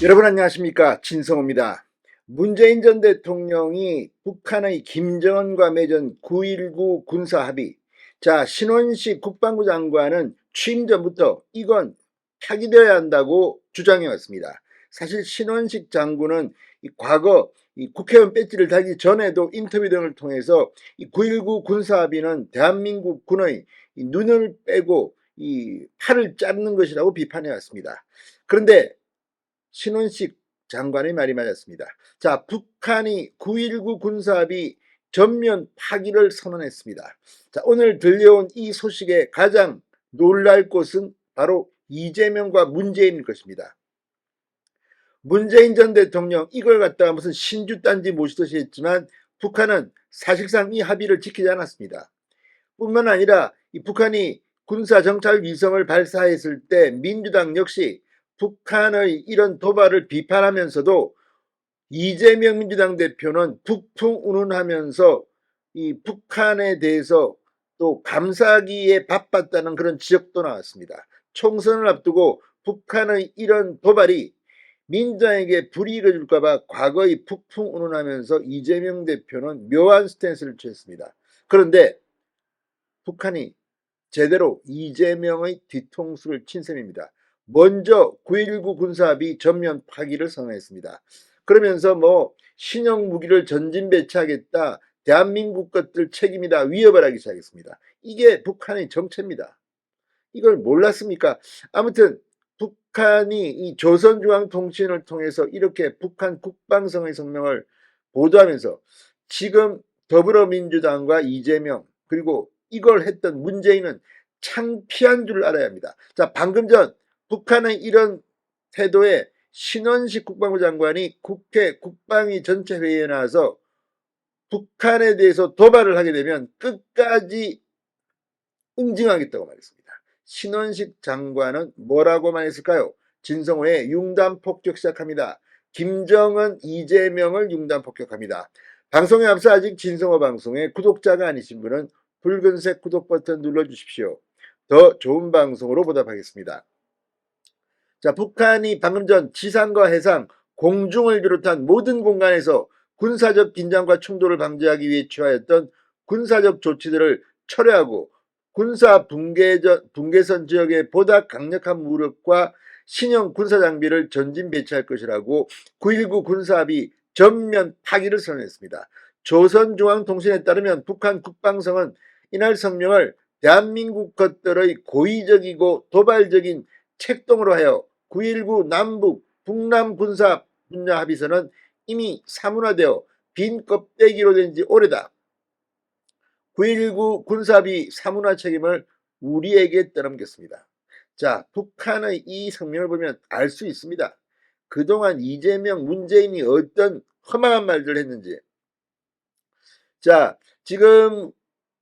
여러분 안녕하십니까, 진성호입니다. 문재인 전 대통령이 북한의 김정은과 맺은 9.19 군사합의, 자 신원식 국방부 장관은 취임 전부터 이건 파기되어야 한다고 주장해 왔습니다. 사실 신원식 장군은 과거 국회의원 배지를 달기 전에도 인터뷰 등을 통해서 9.19 군사합의는 대한민국 군의 눈을 빼고 팔을 자르는 것이라고 비판해 왔습니다. 그런데 신원식 장관의 말이 맞았습니다. 자, 북한이 9.19 군사합의 전면 파기를 선언했습니다. 자, 오늘 들려온 이 소식에 가장 놀랄 것은 바로 이재명과 문재인일 것입니다. 문재인 전 대통령 이걸 갖다가 무슨 신주단지 모시듯이 했지만 북한은 사실상 이 합의를 지키지 않았습니다. 뿐만 아니라 이 북한이 군사정찰 위성을 발사했을 때 민주당 역시 북한의 이런 도발을 비판하면서도 이재명 민주당 대표는 북풍 운운하면서 이 북한에 대해서 또 감사하기에 바빴다는 그런 지적도 나왔습니다. 총선을 앞두고 북한의 이런 도발이 민주당에게 불이익을 줄까봐 과거의 북풍 운운하면서 이재명 대표는 묘한 스탠스를 취했습니다. 그런데 북한이 제대로 이재명의 뒤통수를 친 셈입니다. 먼저 9.19 군사합의 전면 파기를 선언했습니다. 그러면서 신형 무기를 전진 배치하겠다, 대한민국 것들 책임이다, 위협을 하기 시작했습니다. 이게 북한의 정체입니다. 이걸 몰랐습니까? 아무튼 북한이 이 조선중앙통신을 통해서 이렇게 북한 국방성의 성명을 보도하면서 지금 더불어민주당과 이재명 그리고 이걸 했던 문재인은 창피한 줄 알아야 합니다. 자, 방금 전 북한의 이런 태도에 신원식 국방부 장관이 국회 국방위 전체 회의에 나와서 북한에 대해서 도발을 하게 되면 끝까지 응징하겠다고 말했습니다. 신원식 장관은 뭐라고 말했을까요? 진성호의 융단 폭격 시작합니다. 김정은, 이재명을 융단 폭격합니다. 방송에 앞서 아직 진성호 방송에 구독자가 아니신 분은 붉은색 구독 버튼 눌러주십시오. 더 좋은 방송으로 보답하겠습니다. 자, 북한이 방금 전 지상과 해상, 공중을 비롯한 모든 공간에서 군사적 긴장과 충돌을 방지하기 위해 취하였던 군사적 조치들을 철회하고 군사 붕괴선 지역에 보다 강력한 무력과 신형 군사장비를 전진 배치할 것이라고 9.19 군사합의 전면 파기를 선언했습니다. 조선중앙통신에 따르면 북한 국방성은 이날 성명을 대한민국 것들의 고의적이고 도발적인 책동으로 하여 9.19 남북 북남 군사 분야 합의서는 이미 사문화되어 빈 껍데기로 된 지 오래다. 9.19 군사합의 사문화 책임을 우리에게 떠넘겼습니다. 자, 북한의 이 성명을 보면 알 수 있습니다. 그동안 이재명, 문재인이 어떤 허망한 말들을 했는지. 자, 지금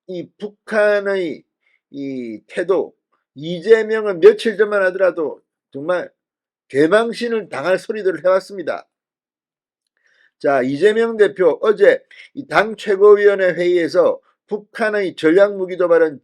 이 북한의 이 태도, 이재명은 며칠 전만 하더라도 정말 개망신을 당할 소리들을 해왔습니다. 자, 이재명 대표 어제 당 최고위원회 회의에서 북한의 전략무기 도발은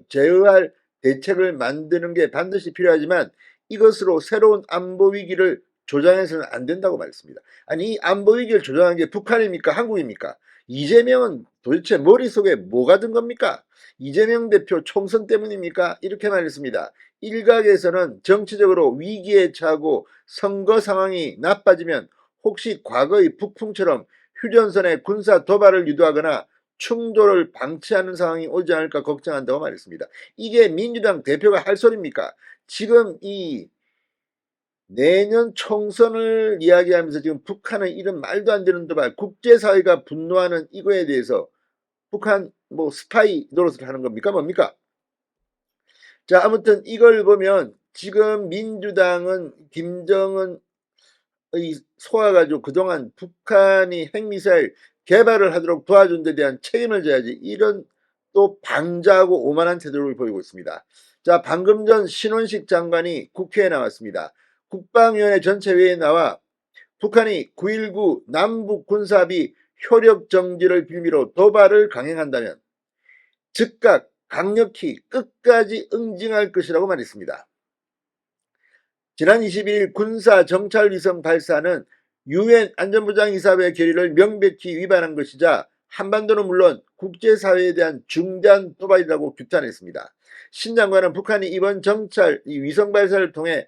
제어할 대책을 만드는 게 반드시 필요하지만 이것으로 새로운 안보 위기를 조장해서는 안 된다고 말했습니다. 아니, 이 안보 위기를 조장한 게 북한입니까? 한국입니까? 이재명은 도대체 머릿속에 뭐가 든 겁니까? 이재명 대표 총선 때문입니까? 이렇게 말했습니다. 일각에서는 정치적으로 위기에 처하고 선거 상황이 나빠지면 혹시 과거의 북풍처럼 휴전선에 군사 도발을 유도하거나 충돌을 방치하는 상황이 오지 않을까 걱정한다고 말했습니다. 이게 민주당 대표가 할 소리입니까? 지금 이 내년 총선을 이야기하면서 지금 북한의 이런 말도 안 되는 도발, 국제사회가 분노하는 이거에 대해서 북한 스파이 노릇을 하는 겁니까? 뭡니까? 자, 아무튼 이걸 보면 지금 민주당은 김정은의 속아가지고 그동안 북한이 핵미사일 개발을 하도록 도와준 데 대한 책임을 져야지, 이런 또 방자하고 오만한 태도를 보이고 있습니다. 자, 방금 전 신원식 장관이 국회에 나왔습니다. 국방위원회 전체 회의에 나와 북한이 9.19 남북 군사합의 효력 정지를 빌미로 도발을 강행한다면 즉각 강력히 끝까지 응징할 것이라고 말했습니다. 지난 22일 군사 정찰 위성 발사는 유엔 안전보장이사회 결의를 명백히 위반한 것이자 한반도는 물론 국제사회에 대한 중대한 도발이라고 규탄했습니다. 신 장관은 북한이 이번 정찰 위성 발사를 통해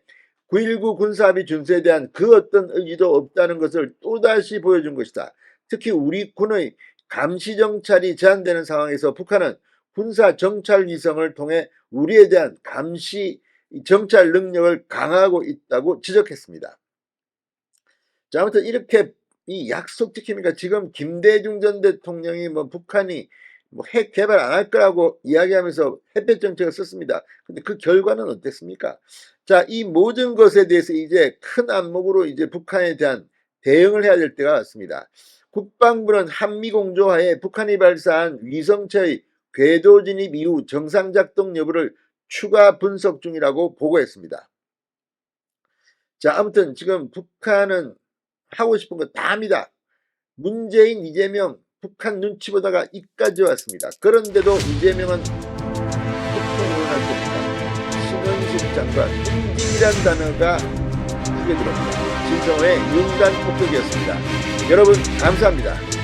9.19 군사합의 준수에 대한 그 어떤 의지도 없다는 것을 또다시 보여준 것이다. 특히 우리 군의 감시 정찰이 제한되는 상황에서 북한은 군사 정찰 위성을 통해 우리에 대한 감시 정찰 능력을 강화하고 있다고 지적했습니다. 자, 아무튼 이렇게 이 약속 지킵니까? 지금 김대중 전 대통령이 북한이 핵 개발 안 할 거라고 이야기하면서 햇볕 정책을 썼습니다. 근데 그 결과는 어땠습니까? 자, 이 모든 것에 대해서 이제 큰 안목으로 이제 북한에 대한 대응을 해야 될 때가 왔습니다. 국방부는 한미공조하에 북한이 발사한 위성체의 궤도 진입 이후 정상 작동 여부를 추가 분석 중이라고 보고했습니다. 자, 아무튼 지금 북한은 하고 싶은 거 다 합니다. 문재인, 이재명 북한 눈치 보다가 이까지 왔습니다. 그런데도 이재명은 폭풍을 겁니다. 신원식 장관 인질이란 단어가 크게 들어옵니다. 진성호의 윤간 폭격이었습니다. 여러분 감사합니다.